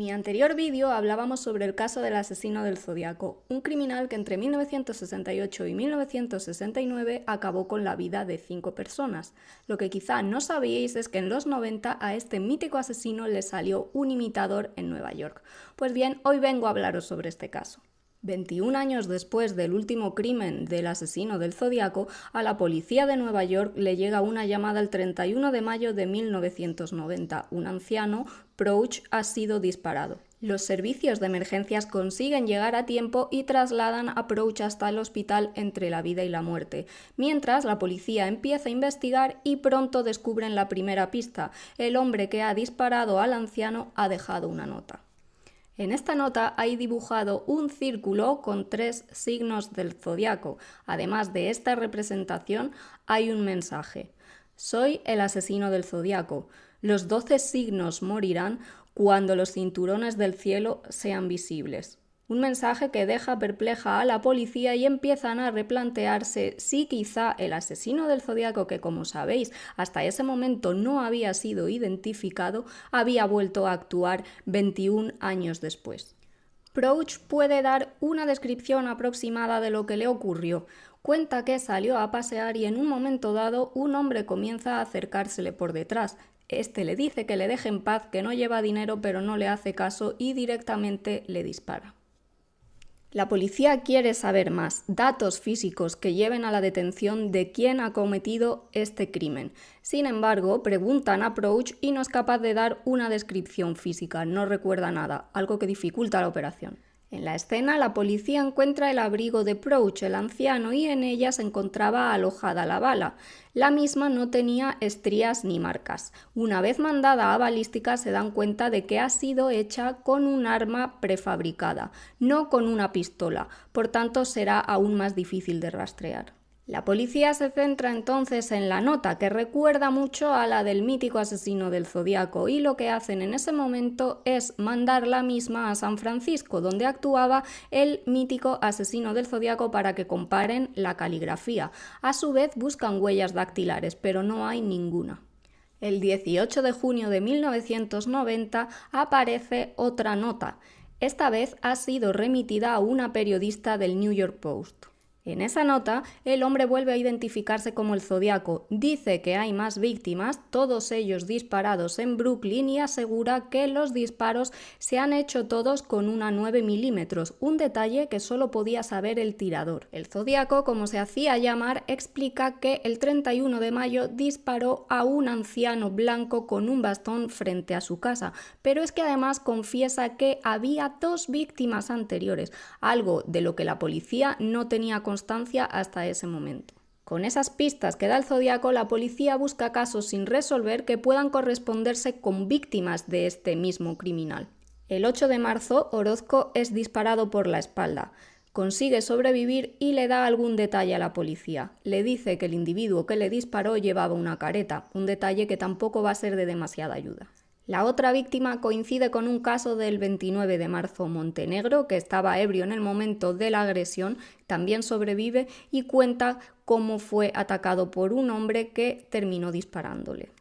mi anterior vídeo hablábamos sobre el caso del asesino del Zodíaco, un criminal que entre 1968 y 1969 acabó con la vida de 5 personas. Lo que quizá no sabíais es que en los 90 a este mítico asesino le salió un imitador en Nueva York. Pues bien, hoy vengo a hablaros sobre este caso. 21 años después del último crimen del asesino del Zodíaco, a la policía de Nueva York le llega una llamada el 31 de mayo de 1990. Un anciano, Crouch, ha sido disparado. Los servicios de emergencias consiguen llegar a tiempo y trasladan a Crouch hasta el hospital entre la vida y la muerte. Mientras, la policía empieza a investigar y pronto descubren la primera pista. El hombre que ha disparado al anciano ha dejado una nota. En esta nota hay dibujado un círculo con 3 signos del zodiaco. Además de esta representación, hay un mensaje. Soy el asesino del zodiaco. Los 12 signos morirán cuando los cinturones del cielo sean visibles. Un mensaje que deja perpleja a la policía y empiezan a replantearse si quizá el asesino del zodiaco, que como sabéis hasta ese momento no había sido identificado, había vuelto a actuar 21 años después. Crouch puede dar una descripción aproximada de lo que le ocurrió. Cuenta que salió a pasear y en un momento dado un hombre comienza a acercársele por detrás. Este le dice que le deje en paz, que no lleva dinero, pero no le hace caso y directamente le dispara. La policía quiere saber más, datos físicos que lleven a la detención de quién ha cometido este crimen. Sin embargo, preguntan a Crouch y no es capaz de dar una descripción física, no recuerda nada, algo que dificulta la operación. En la escena, la policía encuentra el abrigo de Crouch, el anciano, y en ella se encontraba alojada la bala. La misma no tenía estrías ni marcas. Una vez mandada a balística se dan cuenta de que ha sido hecha con un arma prefabricada, no con una pistola, por tanto será aún más difícil de rastrear. La policía se centra entonces en la nota, que recuerda mucho a la del mítico asesino del Zodíaco, y lo que hacen en ese momento es mandar la misma a San Francisco, donde actuaba el mítico asesino del Zodíaco, para que comparen la caligrafía. A su vez buscan huellas dactilares, pero no hay ninguna. El 18 de junio de 1990 aparece otra nota. Esta vez ha sido remitida a una periodista del New York Post. En esa nota, el hombre vuelve a identificarse como el Zodíaco, dice que hay más víctimas, todos ellos disparados en Brooklyn, y asegura que los disparos se han hecho todos con una 9 milímetros, un detalle que solo podía saber el tirador. El Zodíaco, como se hacía llamar, explica que el 31 de mayo disparó a un anciano blanco con un bastón frente a su casa, pero es que además confiesa que había 2 víctimas anteriores, algo de lo que la policía no tenía constancia hasta ese momento. Con esas pistas que da el Zodíaco, la policía busca casos sin resolver que puedan corresponderse con víctimas de este mismo criminal. El 8 de marzo, Orozco es disparado por la espalda. Consigue sobrevivir y le da algún detalle a la policía. Le dice que el individuo que le disparó llevaba una careta, un detalle que tampoco va a ser de demasiada ayuda. La otra víctima coincide con un caso del 29 de marzo. Montenegro, que estaba ebrio en el momento de la agresión, también sobrevive y cuenta cómo fue atacado por un hombre que terminó disparándole.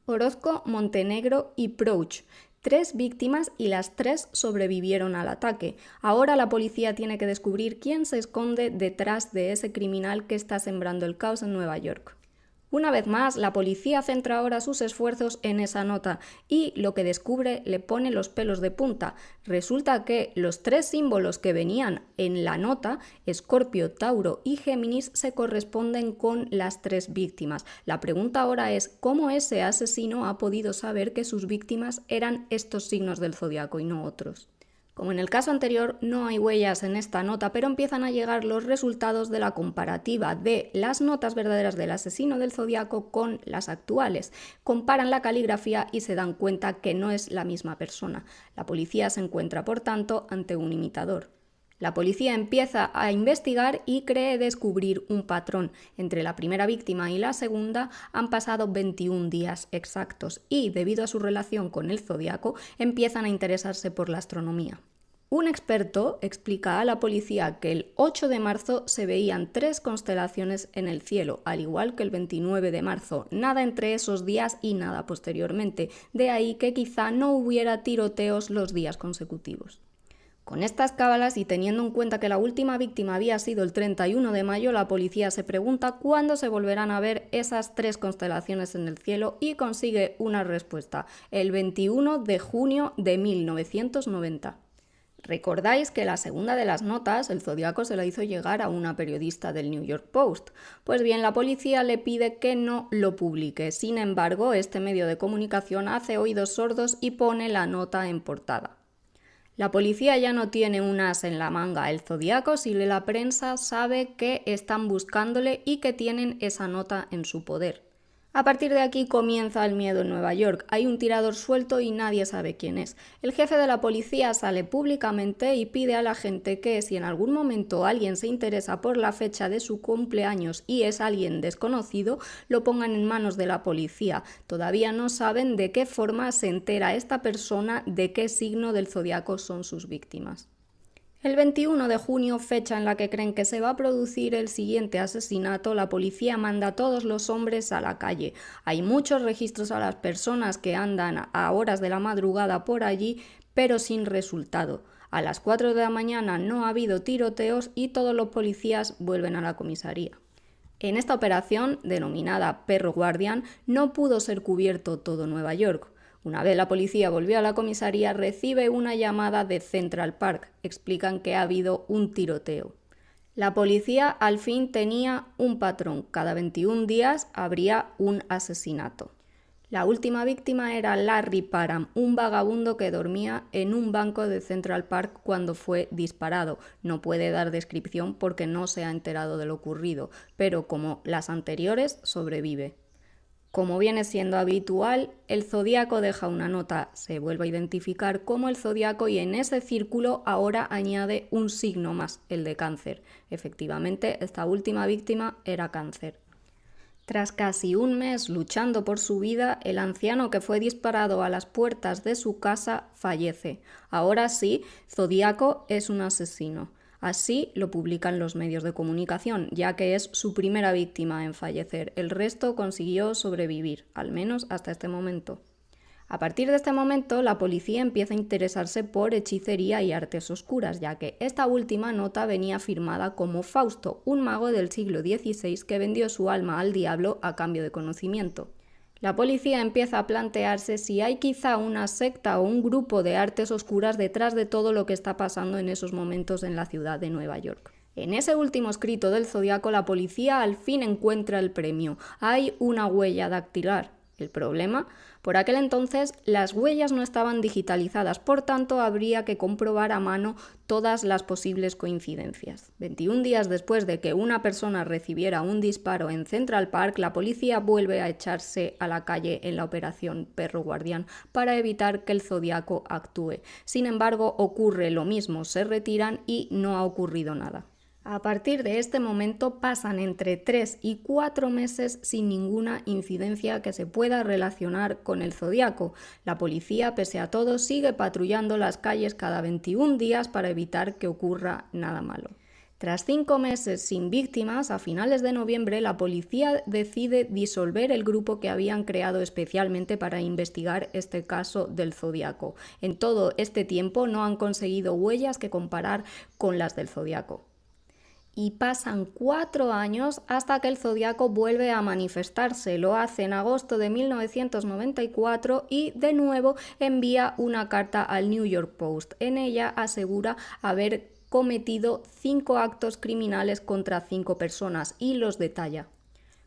Orozco, Montenegro y Crouch. 3 víctimas y las 3 sobrevivieron al ataque. Ahora la policía tiene que descubrir quién se esconde detrás de ese criminal que está sembrando el caos en Nueva York. Una vez más, la policía centra ahora sus esfuerzos en esa nota y lo que descubre le pone los pelos de punta. Resulta que los 3 símbolos que venían en la nota, Escorpio, Tauro y Géminis, se corresponden con las 3 víctimas. La pregunta ahora es cómo ese asesino ha podido saber que sus víctimas eran estos signos del zodiaco y no otros. Como en el caso anterior, no hay huellas en esta nota, pero empiezan a llegar los resultados de la comparativa de las notas verdaderas del asesino del zodiaco con las actuales. Comparan la caligrafía y se dan cuenta que no es la misma persona. La policía se encuentra, por tanto, ante un imitador. La policía empieza a investigar y cree descubrir un patrón. Entre la primera víctima y la segunda han pasado 21 días exactos y, debido a su relación con el zodiaco, empiezan a interesarse por la astronomía. Un experto explica a la policía que el 8 de marzo se veían 3 constelaciones en el cielo, al igual que el 29 de marzo, nada entre esos días y nada posteriormente, de ahí que quizá no hubiera tiroteos los días consecutivos. Con estas cábalas y teniendo en cuenta que la última víctima había sido el 31 de mayo, la policía se pregunta cuándo se volverán a ver esas 3 constelaciones en el cielo y consigue una respuesta: el 21 de junio de 1990. Recordáis que la segunda de las notas, el zodiaco, se la hizo llegar a una periodista del New York Post. Pues bien, la policía le pide que no lo publique. Sin embargo, este medio de comunicación hace oídos sordos y pone la nota en portada. La policía ya no tiene un as en la manga. El zodiaco, si lee la prensa, sabe que están buscándole y que tienen esa nota en su poder. A partir de aquí comienza el miedo en Nueva York. Hay un tirador suelto y nadie sabe quién es. El jefe de la policía sale públicamente y pide a la gente que, si en algún momento alguien se interesa por la fecha de su cumpleaños y es alguien desconocido, lo pongan en manos de la policía. Todavía no saben de qué forma se entera esta persona de qué signo del zodiaco son sus víctimas. El 21 de junio, fecha en la que creen que se va a producir el siguiente asesinato, la policía manda a todos los hombres a la calle. Hay muchos registros a las personas que andan a horas de la madrugada por allí, pero sin resultado. A las 4 de la mañana no ha habido tiroteos y todos los policías vuelven a la comisaría. En esta operación, denominada Perro Guardián, no pudo ser cubierto todo Nueva York. Una vez la policía volvió a la comisaría, recibe una llamada de Central Park. Explican que ha habido un tiroteo. La policía al fin tenía un patrón. Cada 21 días habría un asesinato. La última víctima era Larry Parham, un vagabundo que dormía en un banco de Central Park cuando fue disparado. No puede dar descripción porque no se ha enterado de lo ocurrido, pero como las anteriores, sobrevive. Como viene siendo habitual, el zodiaco deja una nota, se vuelve a identificar como el zodiaco y en ese círculo ahora añade un signo más, el de Cáncer. Efectivamente, esta última víctima era Cáncer. Tras casi un mes luchando por su vida, el anciano que fue disparado a las puertas de su casa fallece. Ahora sí, Zodíaco es un asesino. Así lo publican los medios de comunicación, ya que es su primera víctima en fallecer. El resto consiguió sobrevivir, al menos hasta este momento. A partir de este momento, la policía empieza a interesarse por hechicería y artes oscuras, ya que esta última nota venía firmada como Fausto, un mago del siglo XVI que vendió su alma al diablo a cambio de conocimiento. La policía empieza a plantearse si hay quizá una secta o un grupo de artes oscuras detrás de todo lo que está pasando en esos momentos en la ciudad de Nueva York. En ese último escrito del zodiaco, la policía al fin encuentra el premio. Hay una huella dactilar. El problema, por aquel entonces las huellas no estaban digitalizadas, por tanto habría que comprobar a mano todas las posibles coincidencias. 21 días después de que una persona recibiera un disparo en Central Park, la policía vuelve a echarse a la calle en la operación Perro Guardián para evitar que el zodiaco actúe. Sin embargo, ocurre lo mismo, se retiran y no ha ocurrido nada. A partir de este momento pasan entre 3 y 4 meses sin ninguna incidencia que se pueda relacionar con el zodiaco. La policía, pese a todo, sigue patrullando las calles cada 21 días para evitar que ocurra nada malo. Tras 5 meses sin víctimas, a finales de noviembre, la policía decide disolver el grupo que habían creado especialmente para investigar este caso del zodiaco. En todo este tiempo no han conseguido huellas que comparar con las del zodiaco. Y pasan 4 años hasta que el zodiaco vuelve a manifestarse. Lo hace en agosto de 1994 y de nuevo envía una carta al New York Post. En ella asegura haber cometido 5 actos criminales contra 5 personas y los detalla.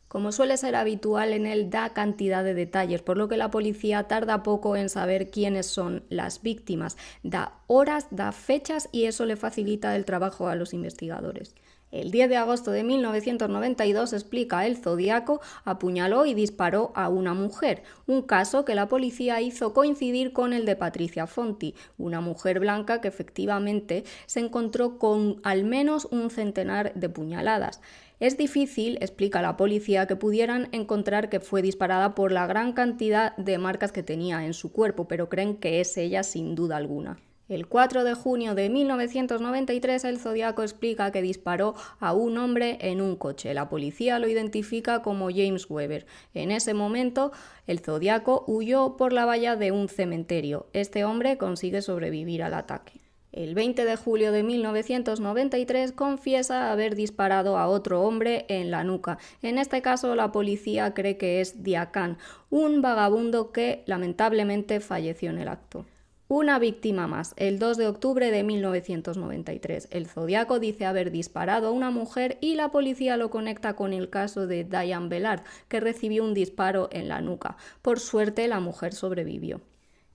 Como suele ser habitual en él, da cantidad de detalles, por lo que la policía tarda poco en saber quiénes son las víctimas. Da horas, da fechas y eso le facilita el trabajo a los investigadores. El 10 de agosto de 1992, explica, el zodiaco apuñaló y disparó a una mujer, un caso que la policía hizo coincidir con el de Patricia Fonti, una mujer blanca que efectivamente se encontró con al menos un centenar de puñaladas. Es difícil, explica la policía, que pudieran encontrar que fue disparada por la gran cantidad de marcas que tenía en su cuerpo, pero creen que es ella sin duda alguna. El 4 de junio de 1993, el Zodiaco explica que disparó a un hombre en un coche. La policía lo identifica como James Weber. En ese momento, el Zodiaco huyó por la valla de un cementerio. Este hombre consigue sobrevivir al ataque. El 20 de julio de 1993 confiesa haber disparado a otro hombre en la nuca. En este caso, la policía cree que es Diakan, un vagabundo que lamentablemente falleció en el acto. Una víctima más. El 2 de octubre de 1993, el Zodiaco dice haber disparado a una mujer y la policía lo conecta con el caso de Diane Bellard, que recibió un disparo en la nuca. Por suerte, la mujer sobrevivió.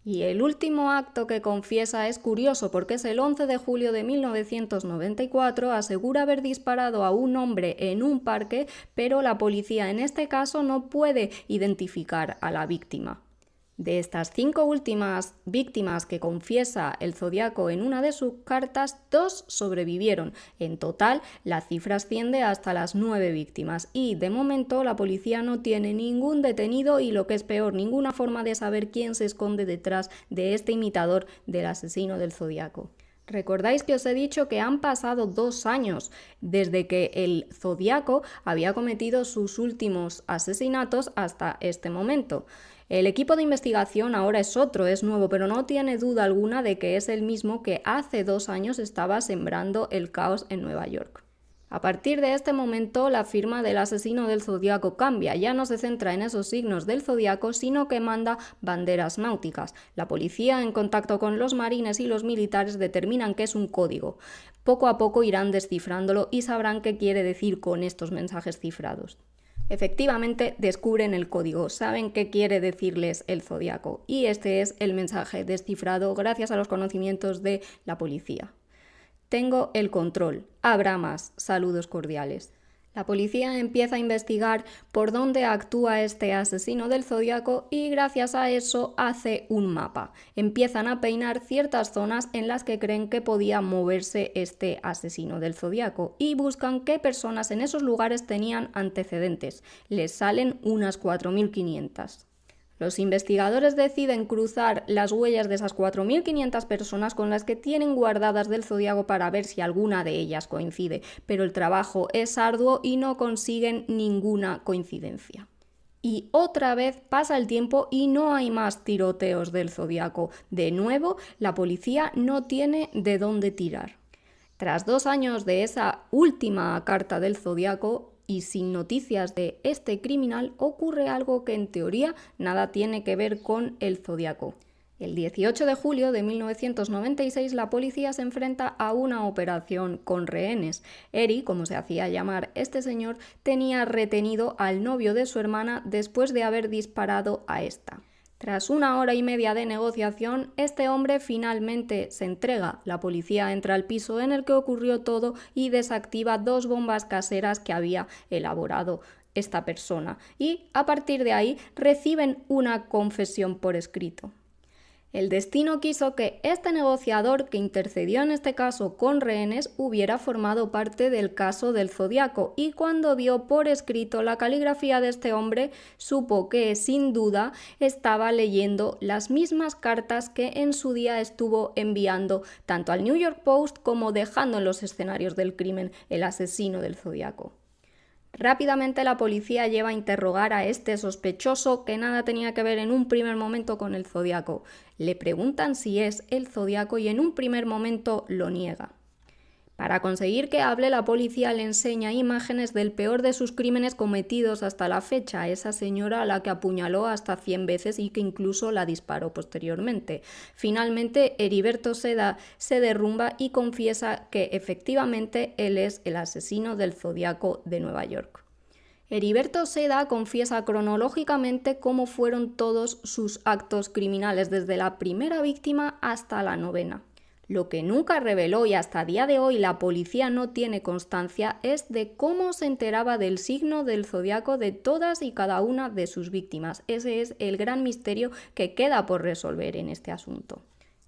Y el último acto que confiesa es curioso porque es el 11 de julio de 1994, asegura haber disparado a un hombre en un parque, pero la policía en este caso no puede identificar a la víctima. De estas 5 últimas víctimas que confiesa el Zodiaco en una de sus cartas, 2 sobrevivieron. En total, la cifra asciende hasta las 9 víctimas y, de momento, la policía no tiene ningún detenido y, lo que es peor, ninguna forma de saber quién se esconde detrás de este imitador del asesino del Zodiaco. ¿Recordáis que os he dicho que han pasado 2 años desde que el Zodiaco había cometido sus últimos asesinatos hasta este momento? El equipo de investigación ahora es otro, es nuevo, pero no tiene duda alguna de que es el mismo que hace 2 años estaba sembrando el caos en Nueva York. A partir de este momento, la firma del asesino del Zodiaco cambia, ya no se centra en esos signos del Zodiaco, sino que manda banderas náuticas. La policía, en contacto con los marines y los militares, determinan que es un código. Poco a poco irán descifrándolo y sabrán qué quiere decir con estos mensajes cifrados. Efectivamente, descubren el código, saben qué quiere decirles el Zodiaco, y este es el mensaje descifrado gracias a los conocimientos de la policía. Tengo el control. Habrá más. Saludos cordiales. La policía empieza a investigar por dónde actúa este asesino del Zodiaco y gracias a eso hace un mapa. Empiezan a peinar ciertas zonas en las que creen que podía moverse este asesino del Zodiaco y buscan qué personas en esos lugares tenían antecedentes. Les salen unas 4.500. Los investigadores deciden cruzar las huellas de esas 4.500 personas con las que tienen guardadas del Zodiaco para ver si alguna de ellas coincide, pero el trabajo es arduo y no consiguen ninguna coincidencia. Y otra vez pasa el tiempo y no hay más tiroteos del Zodiaco. De nuevo, la policía no tiene de dónde tirar. Tras 2 años de esa última carta del Zodiaco, y sin noticias de este criminal, ocurre algo que en teoría nada tiene que ver con el Zodiaco. El 18 de julio de 1996 la policía se enfrenta a una operación con rehenes. Eri, como se hacía llamar este señor, tenía retenido al novio de su hermana después de haber disparado a esta. Tras 1 hora y media de negociación, este hombre finalmente se entrega. La policía entra al piso en el que ocurrió todo y desactiva 2 bombas caseras que había elaborado esta persona. Y a partir de ahí reciben una confesión por escrito. El destino quiso que este negociador que intercedió en este caso con rehenes hubiera formado parte del caso del Zodiaco y cuando vio por escrito la caligrafía de este hombre supo que sin duda estaba leyendo las mismas cartas que en su día estuvo enviando tanto al New York Post como dejando en los escenarios del crimen el asesino del Zodiaco. Rápidamente la policía lleva a interrogar a este sospechoso que nada tenía que ver en un primer momento con el Zodiaco. Le preguntan si es el Zodiaco y en un primer momento lo niega. Para conseguir que hable, la policía le enseña imágenes del peor de sus crímenes cometidos hasta la fecha, esa señora a la que apuñaló hasta 100 veces y que incluso la disparó posteriormente. Finalmente, Heriberto Seda se derrumba y confiesa que efectivamente él es el asesino del Zodiaco de Nueva York. Heriberto Seda confiesa cronológicamente cómo fueron todos sus actos criminales, desde la primera víctima hasta la 9ª. Lo que nunca reveló y hasta día de hoy la policía no tiene constancia es de cómo se enteraba del signo del Zodiaco de todas y cada una de sus víctimas. Ese es el gran misterio que queda por resolver en este asunto.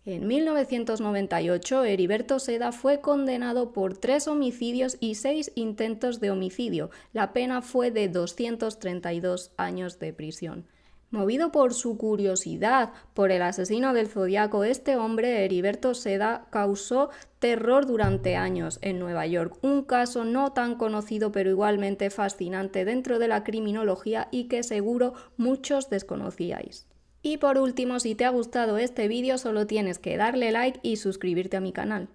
En 1998, Heriberto Seda fue condenado por 3 homicidios y 6 intentos de homicidio. La pena fue de 232 años de prisión. Movido por su curiosidad por el asesino del Zodíaco, este hombre, Heriberto Seda, causó terror durante años en Nueva York, un caso no tan conocido pero igualmente fascinante dentro de la criminología y que seguro muchos desconocíais. Y por último, si te ha gustado este vídeo, solo tienes que darle like y suscribirte a mi canal.